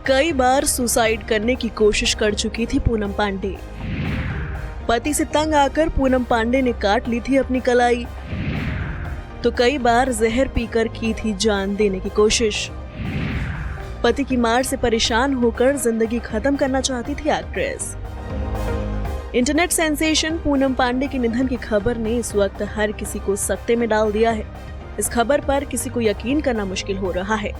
कई बार सुसाइड करने की कोशिश कर चुकी थी पूनम पांडे। पति से तंग आकर पूनम पांडे ने काट ली थी अपनी कलाई, तो कई बार जहर पीकर की थी जान देने की कोशिश। पति की मार से परेशान होकर जिंदगी खत्म करना चाहती थी actress. Internet sensation Poonam Pandey के निधन की खबर ने इस वक्त हर किसी को सकते में डाल दिया है। इस खबर पर किसी को यकीन करना मुश्किल हो रहा है।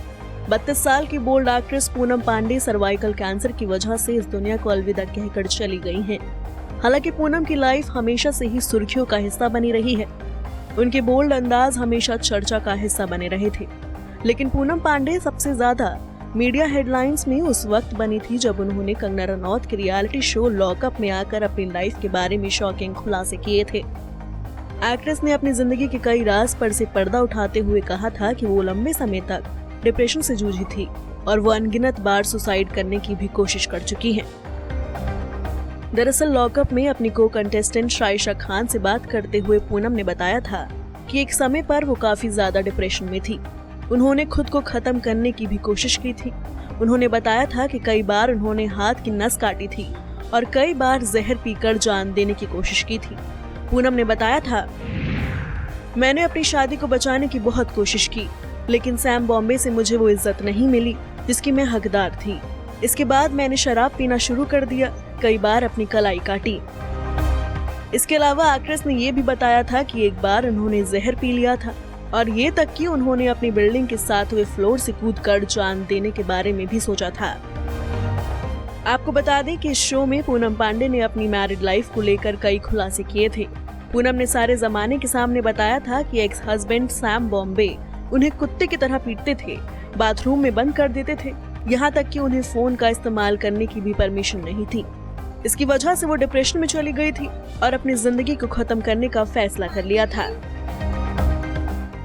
32 साल की bold actress Poonam Pandey cervical cancer की वजह से इस दुनिया को अलविदा कहकर चली गई हैं। हालांकि पूनम की लाइफ हमेशा से ही सुर्खियों का हिस्सा बनी रही है। उनके बोल्ड अंदाज हमेशा चर्चा का हिस्सा बने रहे थे। लेकिन पूनम पांडे सबसे ज्यादा मीडिया हेडलाइंस में उस वक्त बनी थी जब उन्होंने कंगना रनौत के रियलिटी शो लॉकअप में आकर अपनी लाइफ के बारे में शॉकिंग खुलासे किए थे। एक्ट्रेस ने अपनी जिंदगी के कई राज पर से पर्दा उठाते हुए कहा था कि वो लंबे समय तक डिप्रेशन से जूझी थी और वो अनगिनत बार सुसाइड करने की भी कोशिश कर चुकी हैं। दरअसल लॉकअप में अपनी को कंटेस्टेंट शाइशा खान से बात करते हुए पूनम ने बताया था कि एक समय पर वो काफी ज्यादा डिप्रेशन में थी। उन्होंने खुद को खत्म करने की भी कोशिश की थी। उन्होंने बताया था कि कई बार उन्होंने हाथ की नस काटी थी और कई बार जहर पीकर जान देने की कोशिश की थी। पूनम ने बताया था, मैंने अपनी शादी को बचाने की बहुत कोशिश की, लेकिन सैम बॉम्बे से मुझे वो इज्जत नहीं मिली जिसकी मैं हकदार थी। इसके बाद मैंने शराब पीना शुरू कर दिया, कई बार अपनी कलाई काटी। इसके अलावा एक्ट्रेस ने ये भी बताया था कि एक बार उन्होंने जहर पी लिया था और ये तक कि उन्होंने अपनी बिल्डिंग के 7वें फ्लोर से कूदकर जान देने के बारे में भी सोचा था। आपको बता दें कि इस शो में पूनम पांडे ने अपनी मैरिड लाइफ को लेकर कई खुलासे किए थे। पूनम ने सारे जमाने के सामने बताया था कि एक्स हस्बैंड सैम बॉम्बे उन्हें कुत्ते की तरह पीटते थे, बाथरूम में बंद कर देते थे, यहाँ तक कि उन्हें फोन का इस्तेमाल करने की भी परमिशन नहीं थी। इसकी वजह से वो डिप्रेशन में चली गई थी और अपनी जिंदगी को खत्म करने का फैसला कर लिया था।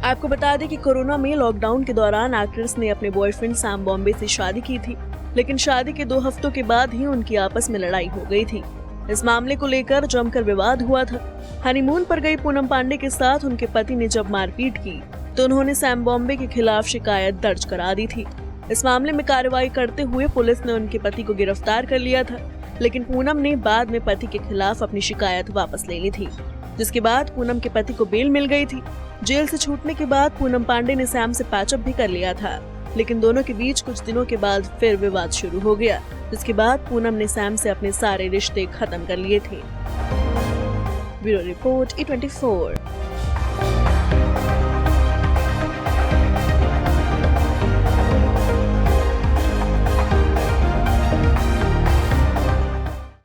आपको बता दें कि कोरोना में लॉकडाउन के दौरान एक्ट्रेस ने अपने बॉयफ्रेंड सैम बॉम्बे से शादी की थी, लेकिन शादी के 2 हफ्तों के बाद ही उनकी आपस में लड़ाई हो गई थी। इस मामले को लेकर जमकर विवाद हुआ था। हनीमून पर गई पूनम पांडे के साथ उनके पति ने जब मारपीट की तो उन्होंने सैम बॉम्बे के खिलाफ शिकायत दर्ज करा दी थी। इस मामले में कार्रवाई करते हुए पुलिस ने उनके पति को गिरफ्तार कर लिया था, लेकिन पूनम ने बाद में पति के खिलाफ अपनी शिकायत वापस ले ली थी, जिसके बाद पूनम के पति को बेल मिल गई थी। जेल से छूटने के बाद पूनम पांडे ने सैम से पैचअप भी कर लिया था, लेकिन दोनों के बीच कुछ दिनों के बाद फिर विवाद शुरू हो गया, जिसके बाद पूनम ने सैम से अपने सारे रिश्ते खत्म कर लिए थे। Bureau report E24।